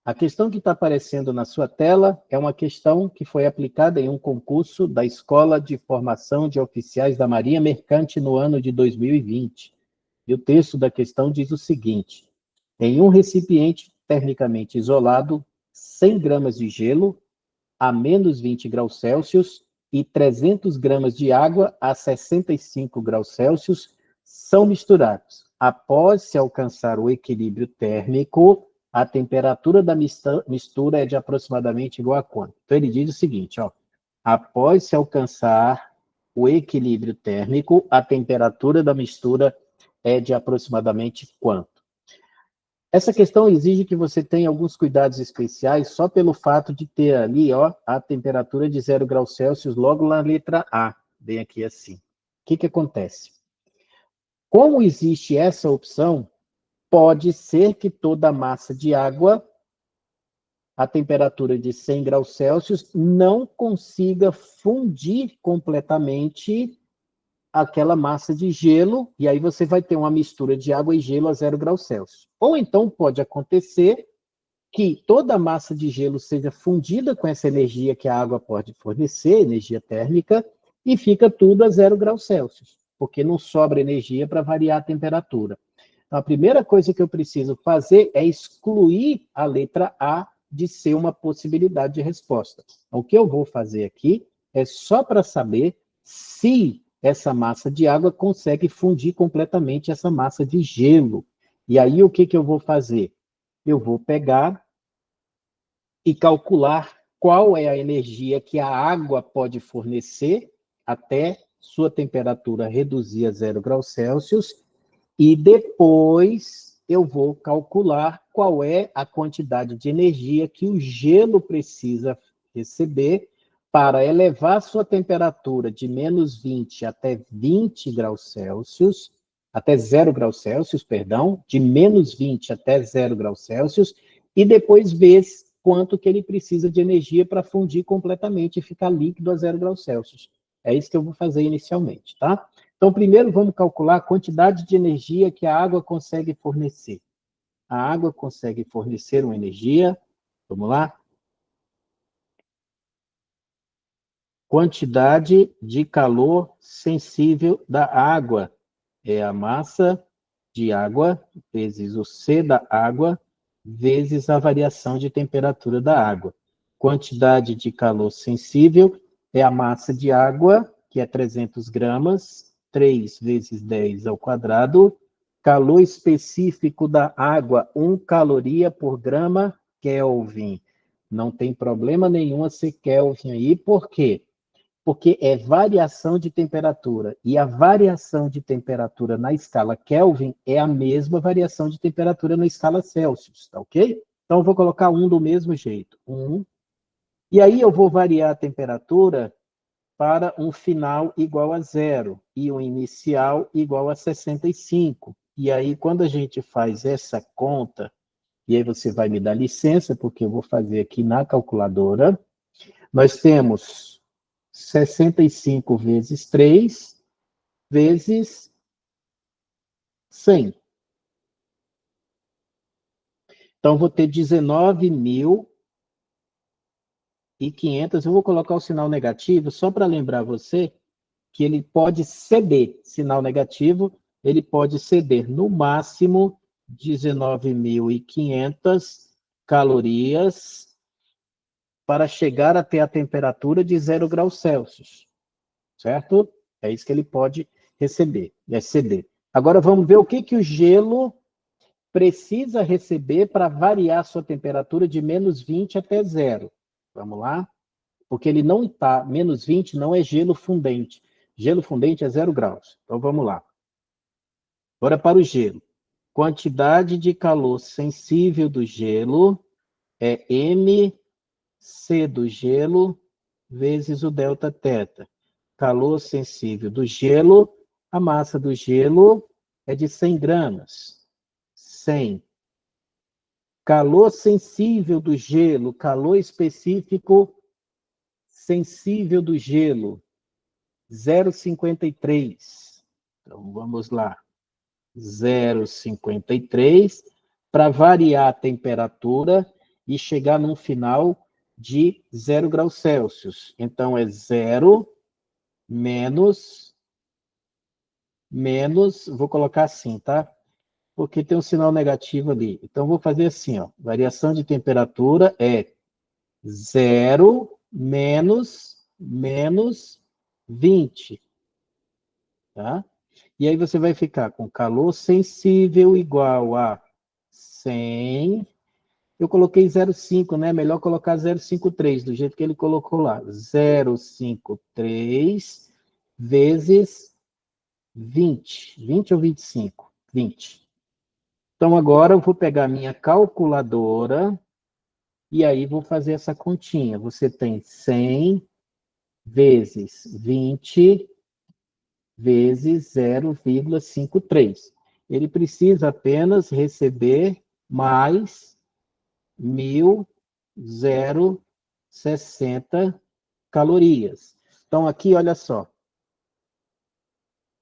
A questão que está aparecendo na sua tela é uma questão que foi aplicada em um concurso da Escola de Formação de Oficiais da Marinha Mercante no ano de 2020. E o texto da questão diz o seguinte: em um recipiente termicamente isolado, 100 gramas de gelo a menos 20 graus Celsius e 300 gramas de água a 65 graus Celsius são misturados. Após se alcançar o equilíbrio térmico, a temperatura da mistura é de aproximadamente igual a quanto? Então, ele diz o seguinte, ó, após se alcançar o equilíbrio térmico, a temperatura da mistura é de aproximadamente quanto? Essa questão exige que você tenha alguns cuidados especiais só pelo fato de ter ali, ó, a temperatura de 0 graus Celsius logo na letra A, bem aqui assim. O que acontece? Como existe essa opção, pode ser que toda a massa de água, a temperatura de 100 graus Celsius, não consiga fundir completamente aquela massa de gelo, e aí você vai ter uma mistura de água e gelo a 0 graus Celsius. Ou então pode acontecer que toda a massa de gelo seja fundida com essa energia que a água pode fornecer, energia térmica, e fica tudo a 0 graus Celsius, porque não sobra energia para variar a temperatura. Então, a primeira coisa que eu preciso fazer é excluir a letra A de ser uma possibilidade de resposta. Então, o que eu vou fazer aqui é só para saber se essa massa de água consegue fundir completamente essa massa de gelo. E aí, o que eu vou fazer? Eu vou pegar e calcular qual é a energia que a água pode fornecer até sua temperatura reduzir a 0 graus Celsius, e depois eu vou calcular qual é a quantidade de energia que o gelo precisa receber para elevar sua temperatura de menos 20 até 20 graus Celsius, até 0 graus Celsius, perdão, de menos 20 até 0 graus Celsius, e depois ver quanto que ele precisa de energia para fundir completamente e ficar líquido a 0 graus Celsius. É isso que eu vou fazer inicialmente, tá? Então, primeiro vamos calcular a quantidade de energia que a água consegue fornecer. A água consegue fornecer uma energia, vamos lá? Quantidade de calor sensível da água. É a massa de água vezes o C da água vezes a variação de temperatura da água. Quantidade de calor sensível é a massa de água, que é 300 gramas, 3 vezes 10 ao quadrado. Calor específico da água, 1 caloria por grama Kelvin. Não tem problema nenhum ser Kelvin aí, por quê? Porque é variação de temperatura. E a variação de temperatura na escala Kelvin é a mesma variação de temperatura na escala Celsius, tá ok? Então, eu vou colocar 1 do mesmo jeito. 1. E aí, eu vou variar a temperatura para um final igual a 0 e um inicial igual a 65. E aí, quando a gente faz essa conta, e aí você vai me dar licença, porque eu vou fazer aqui na calculadora, nós temos 65 vezes 3 vezes 100. Então, vou ter 19.500. Eu vou colocar o sinal negativo só para lembrar você que ele pode ceder, sinal negativo, ele pode ceder no máximo 19.500 calorias para chegar até a temperatura de 0 graus Celsius, certo? É isso que ele pode receber, ceder. Agora vamos ver o que o gelo precisa receber para variar sua temperatura de menos 20 até 0. Vamos lá? Porque ele não está, menos 20 não é gelo fundente. Gelo fundente é 0 graus. Então vamos lá. Agora para o gelo. Quantidade de calor sensível do gelo é MC do gelo vezes o delta θ. Calor sensível do gelo, a massa do gelo é de 100 gramas. 100. Calor sensível do gelo, calor específico sensível do gelo, 0,53. Então, vamos lá. 0,53 para variar a temperatura. e chegar num final de 0 graus Celsius. Então, é 0 menos, vou colocar assim, tá? Porque tem um sinal negativo ali. Então, vou fazer assim, ó. Variação de temperatura é 0 menos 20, tá? E aí você vai ficar com calor sensível igual a 100. Eu coloquei 0,5, né? Melhor colocar 0,53, do jeito que ele colocou lá. 0,53 vezes 20. 20 ou 25? 20. Então, agora eu vou pegar minha calculadora e aí vou fazer essa continha. Você tem 100 vezes 20 vezes 0,53. Ele precisa apenas receber mais 1.060 calorias. Então, aqui, olha só.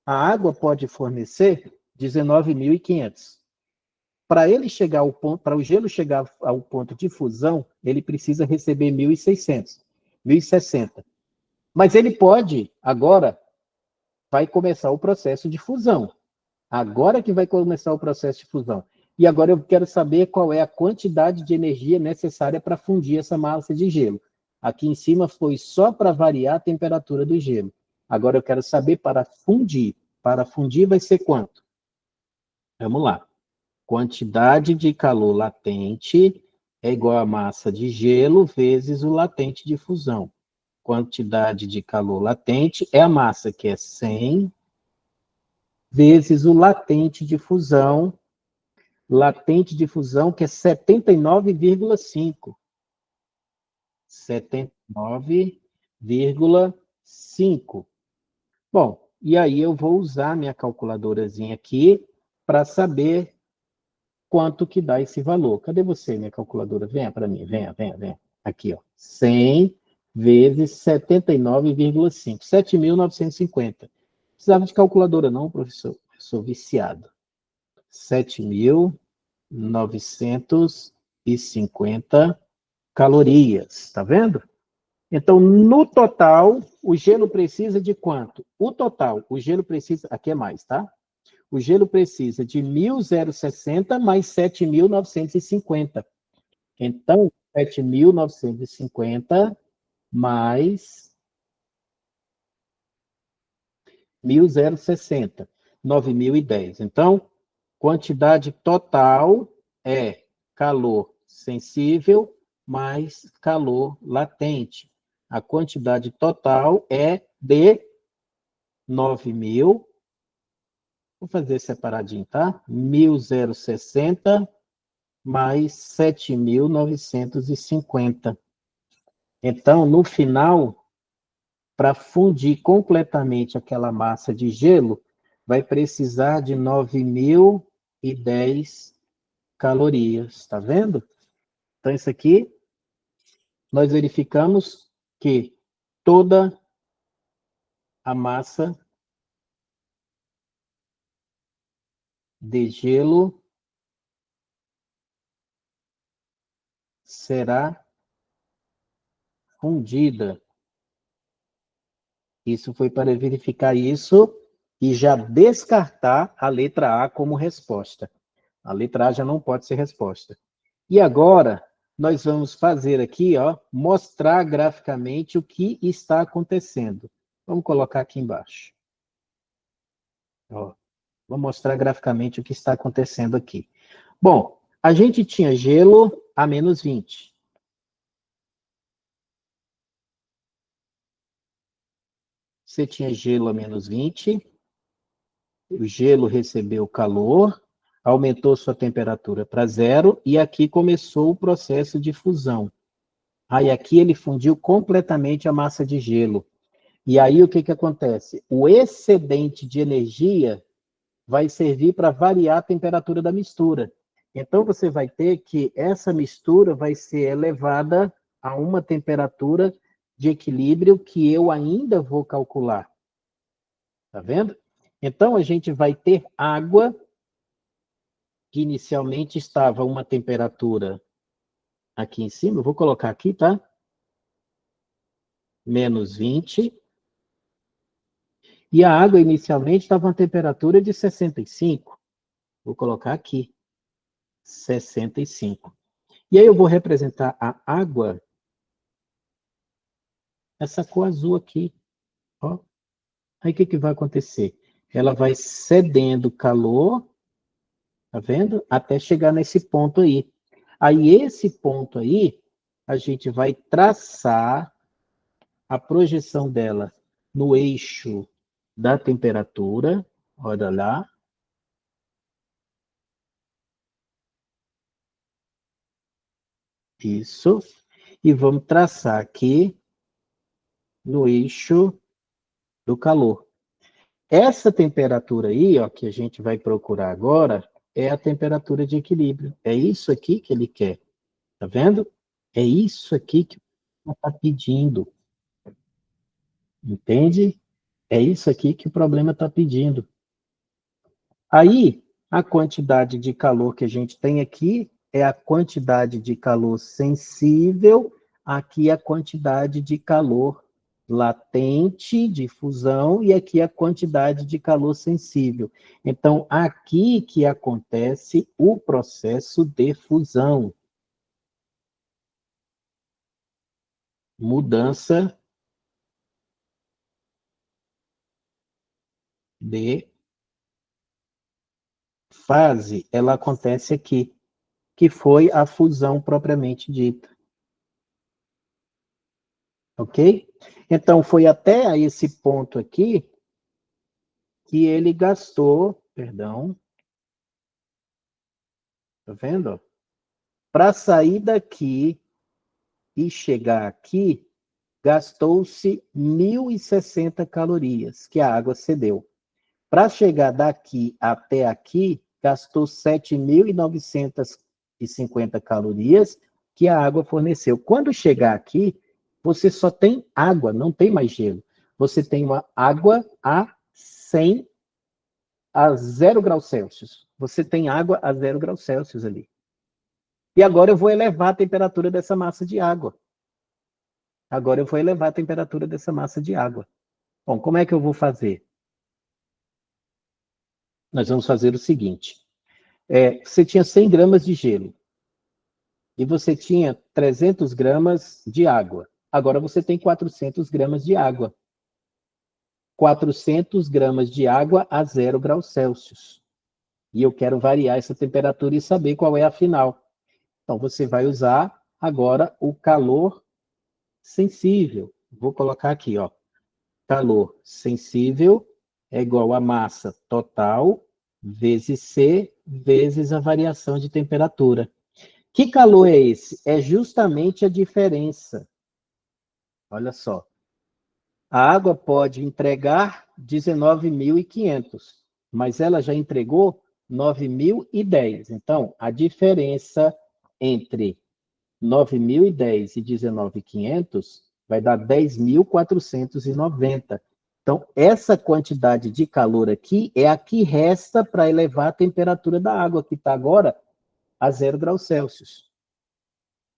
A água pode fornecer 19.500. Para ele chegar ao ponto, para o gelo chegar ao ponto de fusão, ele precisa receber 1.600, 1.060. Mas ele pode, agora, vai começar o processo de fusão. Agora que vai começar o processo de fusão. E agora eu quero saber qual é a quantidade de energia necessária para fundir essa massa de gelo. Aqui em cima foi só para variar a temperatura do gelo. Agora eu quero saber para fundir. Para fundir vai ser quanto? Vamos lá. Quantidade de calor latente é igual a massa de gelo vezes o latente de fusão. Quantidade de calor latente é a massa, que é 100, vezes o latente de fusão, que é 79,5. 79,5. Bom, e aí eu vou usar minha calculadorazinha aqui para saber quanto que dá esse valor. Cadê você, minha calculadora? Venha para mim, venha. Aqui, ó. 100 vezes 79,5. 7.950. Precisava de calculadora não, professor? Eu sou viciado. 7.950 calorias, tá vendo? Então, no total, o gelo precisa de quanto? O total, o gelo precisa, aqui é mais, tá? O gelo precisa de 1.060 mais 7.950. Então, 7.950 mais 1.060, 9.010. Então, quantidade total é calor sensível mais calor latente. A quantidade total é de 9.000. Vou fazer separadinho, tá? 1.060 mais 7.950. Então, no final, para fundir completamente aquela massa de gelo, vai precisar de 9.010 calorias, tá vendo? Então, isso aqui, nós verificamos que toda a massa de gelo será fundida. Isso foi para verificar isso e já descartar a letra A como resposta. A letra A já não pode ser resposta. E agora, nós vamos fazer aqui, ó, mostrar graficamente o que está acontecendo. Vamos colocar aqui embaixo. Ó, vou mostrar graficamente o que está acontecendo aqui. Bom, a gente tinha gelo a menos 20. Você tinha gelo a menos 20, o gelo recebeu calor, aumentou sua temperatura para 0, e aqui começou o processo de fusão. Aí aqui ele fundiu completamente a massa de gelo. E aí o que, que acontece? O excedente de energia vai servir para variar a temperatura da mistura. Então você vai ter que essa mistura vai ser elevada a uma temperatura de equilíbrio que eu ainda vou calcular. Tá vendo? Então a gente vai ter água que inicialmente estava a uma temperatura aqui em cima, eu vou colocar aqui, tá? Menos 20. E a água inicialmente estava a uma temperatura de 65. Vou colocar aqui, 65. E aí eu vou representar a água, essa cor azul aqui, ó. Aí o que, que vai acontecer? Ela vai cedendo calor, tá vendo? Até chegar nesse ponto aí. Aí esse ponto aí, a gente vai traçar a projeção dela no eixo da temperatura, olha lá. Isso. E vamos traçar aqui no eixo do calor. Essa temperatura aí, ó, que a gente vai procurar agora, é a temperatura de equilíbrio. É isso aqui que ele quer. Tá vendo? É isso aqui que ele está pedindo. Entende? É isso aqui que o problema está pedindo. Aí, a quantidade de calor que a gente tem aqui é a quantidade de calor sensível, aqui a quantidade de calor latente de fusão e aqui a quantidade de calor sensível. Então, aqui que acontece o processo de fusão. Mudança de fase, ela acontece aqui, que foi a fusão propriamente dita. Ok? Então, foi até esse ponto aqui que ele gastou, perdão, tá vendo? Para sair daqui e chegar aqui, gastou-se 1.060 calorias, que a água cedeu. Para chegar daqui até aqui, gastou 7.950 calorias, que a água forneceu. Quando chegar aqui, você só tem água, não tem mais gelo. Você tem uma água a 100 a 0 graus Celsius. Você tem água a 0 graus Celsius ali. E agora eu vou elevar a temperatura dessa massa de água. Agora eu vou elevar a temperatura dessa massa de água. Bom, como é que eu vou fazer? Nós vamos fazer o seguinte. Você tinha 100 gramas de gelo e você tinha 300 gramas de água. Agora você tem 400 gramas de água. 400 gramas de água a 0 graus Celsius. E eu quero variar essa temperatura e saber qual é a final. Então, você vai usar agora o calor sensível. Vou colocar aqui, ó. Calor sensível é igual a massa total vezes C vezes a variação de temperatura. Que calor é esse? É justamente a diferença. Olha só. A água pode entregar 19.500, mas ela já entregou 9.010. Então, a diferença entre 9.010 e 19.500 vai dar 10.490. Então, essa quantidade de calor aqui é a que resta para elevar a temperatura da água, que está agora a 0 graus Celsius.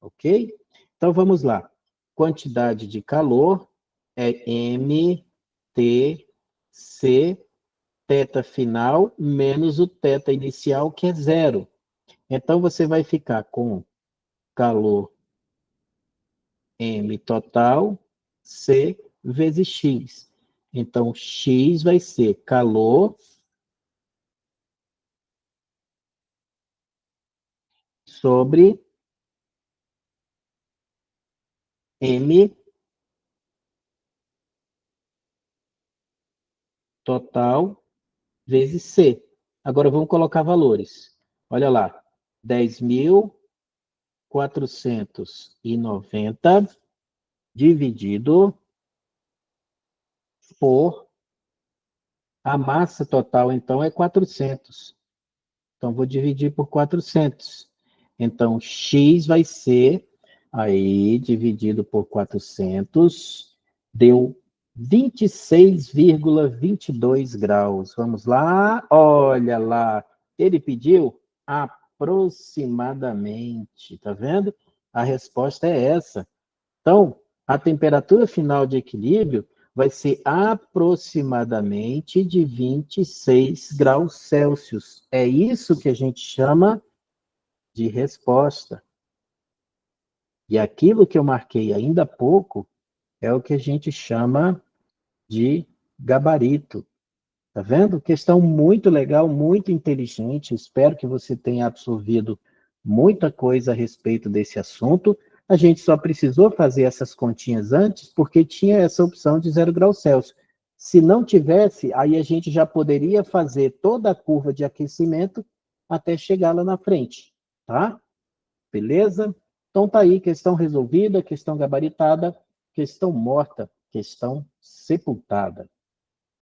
Ok? Então, vamos lá. Quantidade de calor é MTC, θ final, menos o θ inicial, que é zero. Então, você vai ficar com calor M total, C vezes X. Então, X vai ser calor sobre M total vezes C. Agora vamos colocar valores. Olha lá, 10.490 dividido por a massa total, então, é 400. Então, vou dividir por 400. Então, X vai ser, aí, dividido por 400, deu 26,22 graus. Vamos lá, olha lá. Ele pediu aproximadamente, tá vendo? A resposta é essa. Então, a temperatura final de equilíbrio vai ser aproximadamente de 26 graus Celsius. É isso que a gente chama de resposta. E aquilo que eu marquei ainda há pouco é o que a gente chama de gabarito. Tá vendo? Questão muito legal, muito inteligente. Espero que você tenha absorvido muita coisa a respeito desse assunto. A gente só precisou fazer essas continhas antes porque tinha essa opção de 0 graus Celsius. Se não tivesse, aí a gente já poderia fazer toda a curva de aquecimento até chegar lá na frente, tá? Beleza? Então tá aí, questão resolvida, questão gabaritada, questão morta, questão sepultada.